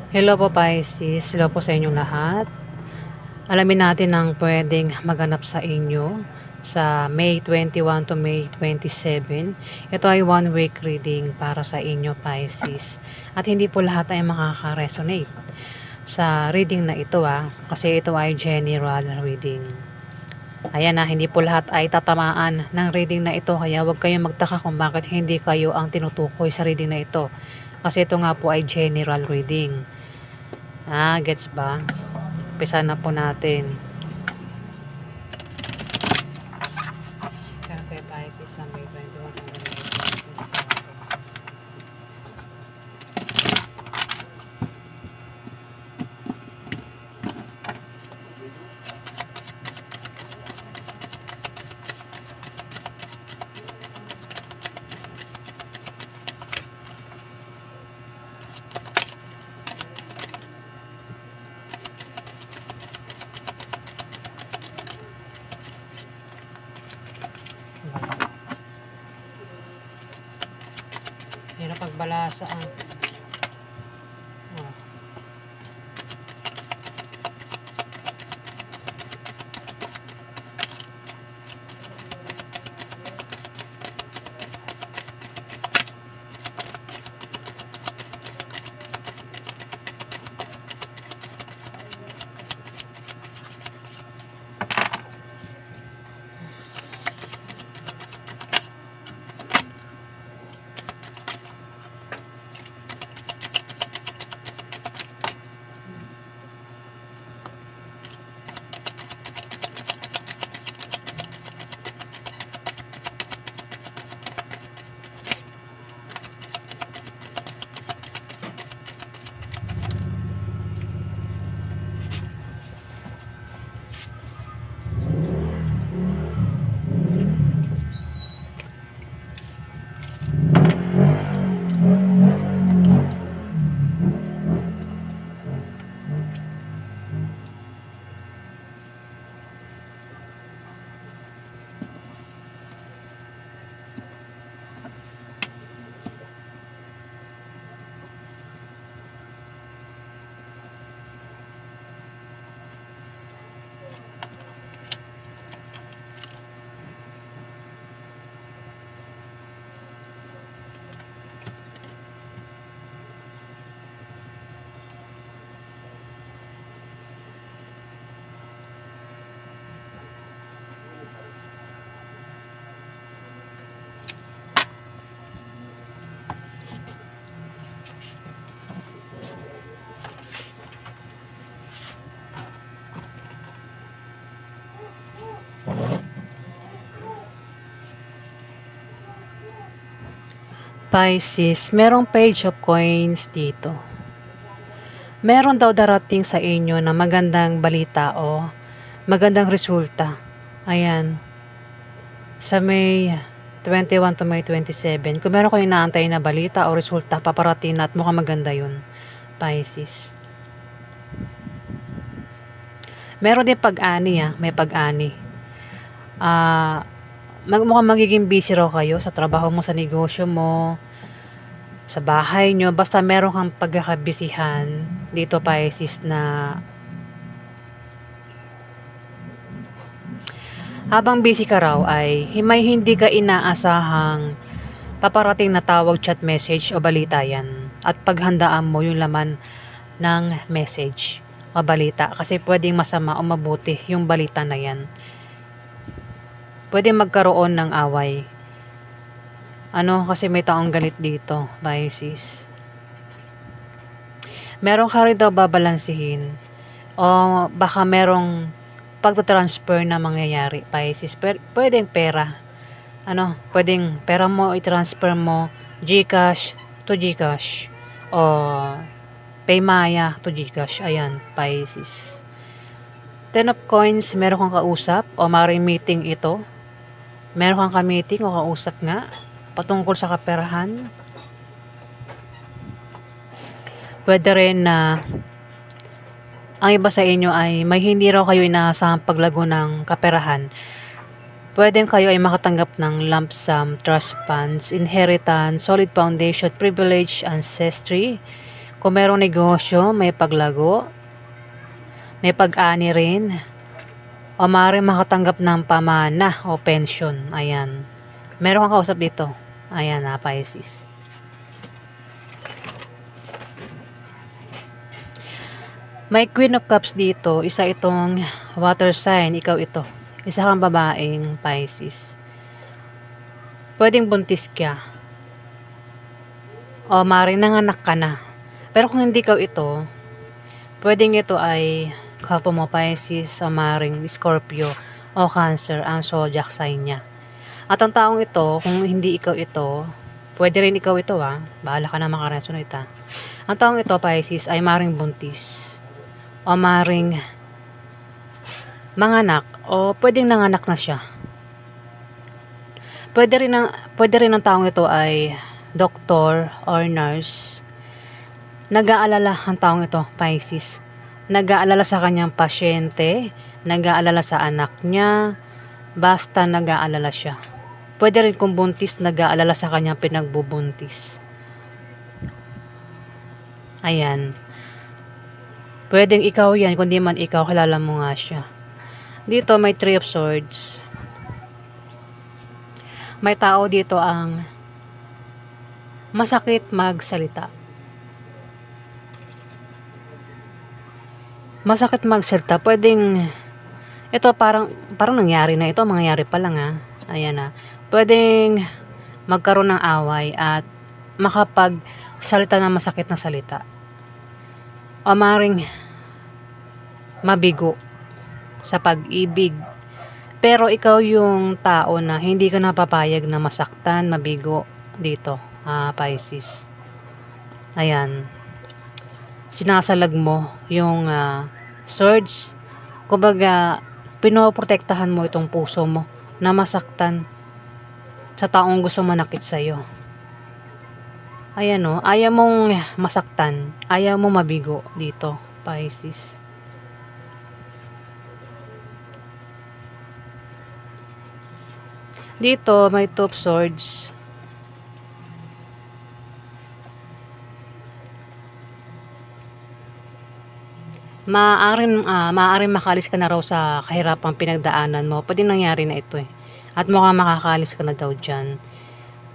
Hello po Pisces, hello po sa inyong lahat. Alamin natin ang pwedeng maganap sa inyo sa May 21 to May 27. Ito ay one week reading para sa inyo Pisces. At hindi po lahat ay makaka-resonate sa reading na ito kasi ito ay general reading. Ayan hindi po lahat ay tatamaan ng reading na ito, kaya huwag kayong magtaka kung bakit hindi kayo ang tinutukoy sa reading na ito. Kasi ito nga po ay general reading. Gets ba? Umpisa na po natin. Kaya Pisces sa May 21 hanggang May 27. Hirap pagbalasa Pisces, merong page of coins dito. Meron daw darating sa inyo na magandang balita o magandang resulta. Ayan. Sa May 21 to May 27. Kung meron kayong inaantay na balita o resulta, paparating na at mukhang maganda yun, Pisces. Meron din pag-ani may pag-ani. Mukhang magiging busy raw kayo sa trabaho mo, sa negosyo mo, sa bahay nyo. Basta meron kang pagkakabisihan dito Pisces na habang busy ka raw ay may hindi ka inaasahang paparating na tawag, chat, message o balita yan. At paghandaan mo yung laman ng message o balita kasi pwedeng masama o mabuti yung balita na yan. Pwede magkaroon ng away. Kasi may taong galit dito, Pisces. Meron ka rin daw babalansihin. O baka merong pagtatransfer na mangyayari, Pisces. Pwedeng pera. Pwedeng pera mo, i-transfer mo GCash to GCash. O Paymaya to GCash. Ayan, Pisces. 10 of coins, meron kang kausap o maring meeting ito. Meron kang ka-meeting o kausap nga patungkol sa kaperahan. Pwede rin na ang iba sa inyo ay may hindi raw kayo inaasahang paglago ng kaperahan. Pwedeng kayo ay makatanggap ng lump sum, trust funds, inheritance, solid foundation, privilege, ancestry. Kung merong negosyo, may paglago, may pag-ani rin, o maaaring makatanggap ng pamana o pension. Ayan. Meron kang kausap dito. Ayan na, Pisces. May Queen of Cups dito. Isa itong water sign. Ikaw ito. Isa kang babaeng Pisces. Pwedeng buntis ka. O maaaring nanganak ka na. Pero kung hindi ikaw ito, pwedeng ito ay kapwa mo Pisces o maaaring Scorpio o Cancer ang zodiac sign niya. At ang taong ito, kung hindi ikaw ito, pwede rin ikaw ito bahala ka na makaresonate Ang taong ito Pisces ay maaaring buntis o maaaring manganak o pwedeng nanganak na siya. Pwede rin ang taong ito ay doktor or nurse. Nag-aalala ang taong ito, Pisces. Nag-aalala sa kanyang pasyente, nag-aalala sa anak niya, basta nag-aalala siya. Pwede rin kung buntis, nag-aalala sa kanyang pinagbubuntis. Ayan. Pwedeng ikaw yan, kung di man ikaw, kilala mo nga siya. Dito may Three of Swords. May tao dito ang masakit magsalita. Masakit magsalita. Pwedeng, ito parang nangyari na ito. Mangyayari pa lang Ayan na. Pwedeng magkaroon ng away at makapagsalita ng masakit na salita. O maring mabigo sa pag-ibig. Pero ikaw yung tao na hindi ka napapayag na masaktan, mabigo dito, Pisces. Ayan. Sinasalag mo yung swords. Kumbaga, pinoprotektahan mo itong puso mo na masaktan sa taong gusto manakit sa'yo. Ayan ayaw mong masaktan, ayaw mong mabigo dito, Pisces. Dito may Two of Swords. Maaaring makalis ka na raw sa kahirapang pinagdaanan mo. Pwede nangyari na ito At mukhang makakalis ka na daw dyan.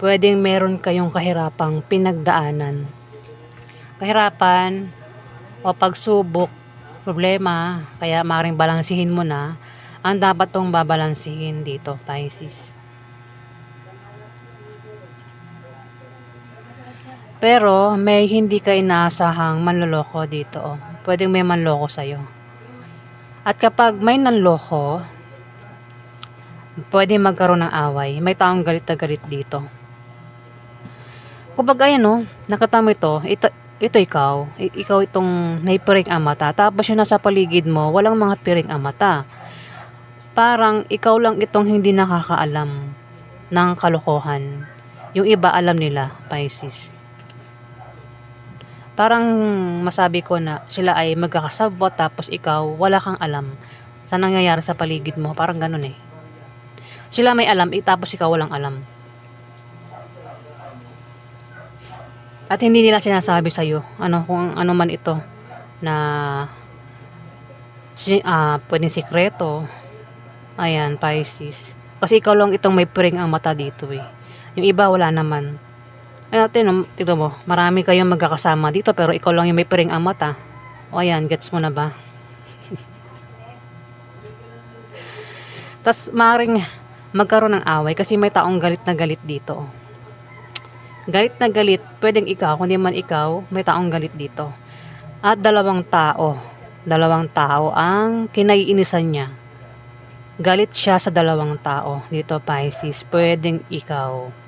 Pwedeng meron kayong kahirapang pinagdaanan. Kahirapan o pagsubok, problema, kaya maaaring balansihin mo na ang dapat tong babalansihin dito, Pisces. Pero may hindi ka inaasahang manloloko dito. Pwedeng may manloko sa'yo. At kapag may nanloko, pwede magkaroon ng away. May taong galit na galit dito. Kapag ayan nakatama ito ikaw. Ikaw itong may piring ang mata. Tapos yung nasa paligid mo, walang mga piring ang mata. Parang ikaw lang itong hindi nakakaalam ng kalokohan. Yung iba alam nila, Pisces. Parang masabi ko na sila ay magkakasabot tapos ikaw wala kang alam sa nangyayari sa paligid mo. Parang ganun Sila may alam tapos ikaw walang alam. At hindi nila sinasabi sa'yo kung ano man ito na pwedeng sikreto. Ayan, Pisces. Kasi ikaw lang itong may piring ang mata dito Yung iba wala naman. Tignan mo, marami kayong magkakasama dito pero ikaw lang yung may piring ang mata. O ayan, gets mo na ba? Tas maaaring magkaroon ng away kasi may taong galit na galit dito. Galit na galit, pwedeng ikaw, kundi man ikaw, may taong galit dito. At dalawang tao ang kinaiinisan niya. Galit siya sa dalawang tao dito, Pisces. Pwedeng ikaw.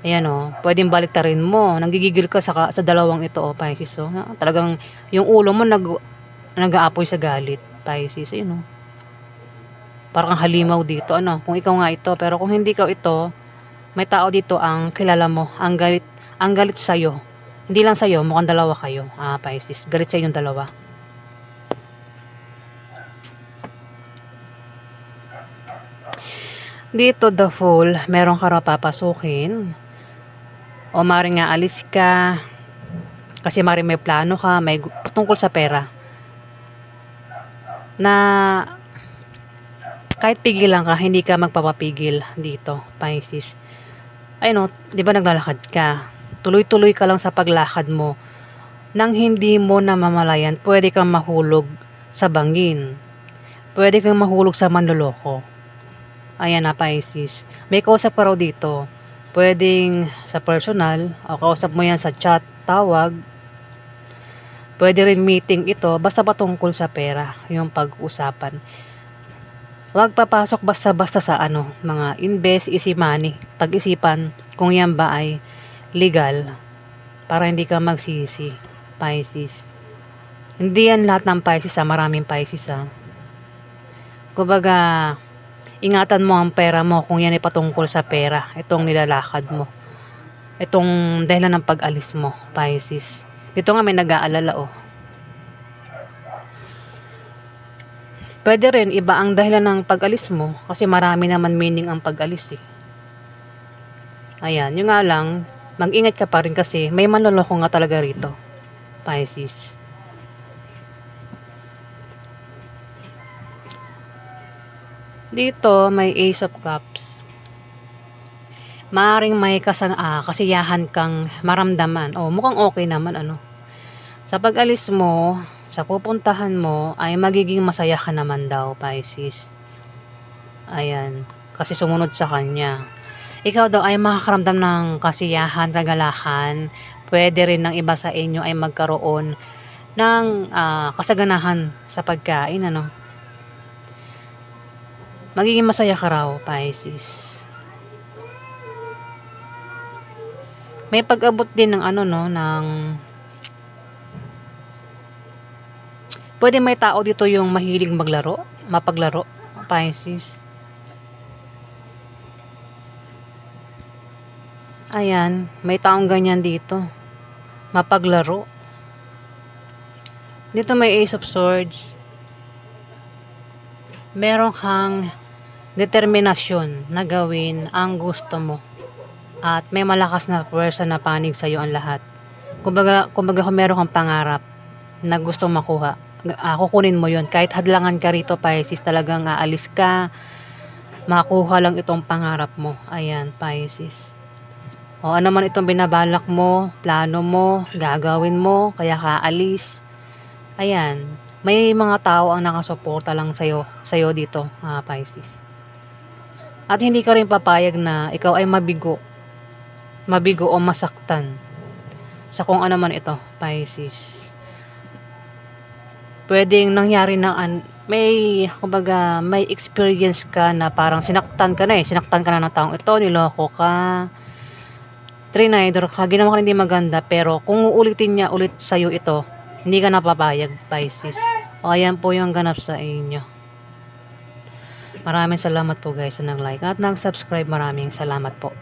Ayan pwedeng baliktarin mo. Nanggigigil ka sa dalawang ito Pisces talagang yung ulo mo nag-aapoy sa galit, Pisces. Ayun parang halimaw dito kung ikaw nga ito. Pero kung hindi ikaw ito, may tao dito ang kilala mo, ang galit sa'yo. Hindi lang sa'yo, mukhang dalawa kayo, Pisces. Galit sa inyong dalawa. Dito, the Fool, meron ka raw papasukin. O maring nga alis ka, kasi maring may plano ka, may tungkol sa pera. Na kahit pigilan ka, hindi ka magpapapigil dito, Pisces. Ay no, di ba naglalakad ka? Tuloy-tuloy ka lang sa paglakad mo. Nang hindi mo namamalayan, pwede kang mahulog sa bangin. Pwede kang mahulog sa manloloko. Ayan na, Pisces. May kausap ka raw dito. Pwedeng sa personal, o kausap mo yan sa chat, tawag. Pwede rin meeting ito, basta patungkol sa pera, yung pag-usapan. Huwag papasok basta-basta sa mga invest, easy money. Pag-isipan kung yan ba ay legal para hindi ka magsisi, Pisces. Hindi yan lahat ng Pisces maraming Pisces Kumbaga, ingatan mo ang pera mo kung yan ay patungkol sa pera. Itong nilalakad mo. Itong dahilan ng pag-alis mo, Pisces. Dito nga may nag-aalala Pwede rin iba ang dahilan ng pag-alis mo kasi marami naman meaning ang pag-alis Ayan, yung nga lang, mag-ingat ka pa rin kasi may manloloko nga talaga rito, Pisces. Dito may Ace of Cups. Maaring may kasiyahan kang maramdaman. Mukhang okay naman Sa pag-alis mo, sa pupuntahan mo, ay magiging masaya ka naman daw, Pisces. Ayan, kasi sumunod sa kanya. Ikaw daw ay makakaramdam ng kasiyahan, kagalahan. Pwede rin ng iba sa inyo ay magkaroon ng kasaganahan sa pagkain, Magiging masaya ka raw, Pisces. May pag-abot din ng ng pwede may tao dito yung mahilig mapaglaro, Pisces. Ayan, may taong ganyan dito. Mapaglaro. Dito may Ace of Swords. Meron kang determinasyon na gawin ang gusto mo. At may malakas na puwersa na panig sa iyo ang lahat. Kumbaga kung meron kang pangarap na gusto makuha, kukunin mo yon kahit hadlangan ka rito, Pisces. Talagang aalis ka, makuha lang itong pangarap mo. Ayan, Pisces. Ano man itong binabalak mo, plano mo, gagawin mo, kaya kaalis. Ayan, may mga tao ang nakasuporta lang sa'yo dito, Pisces. At hindi ka rin papayag na ikaw ay mabigo o masaktan sa kung ano man ito, Pisces. Pwedeng nangyari na may experience ka na parang sinaktan ka na ng taong ito, niloko ka, trinidor ka, ginawa ka hindi maganda, pero kung uulitin niya ulit sa'yo ito, hindi ka napapayag, Pisces. Ayan po yung ganap sa inyo. Maraming salamat po guys sa nag-like at nag-subscribe. Maraming salamat po.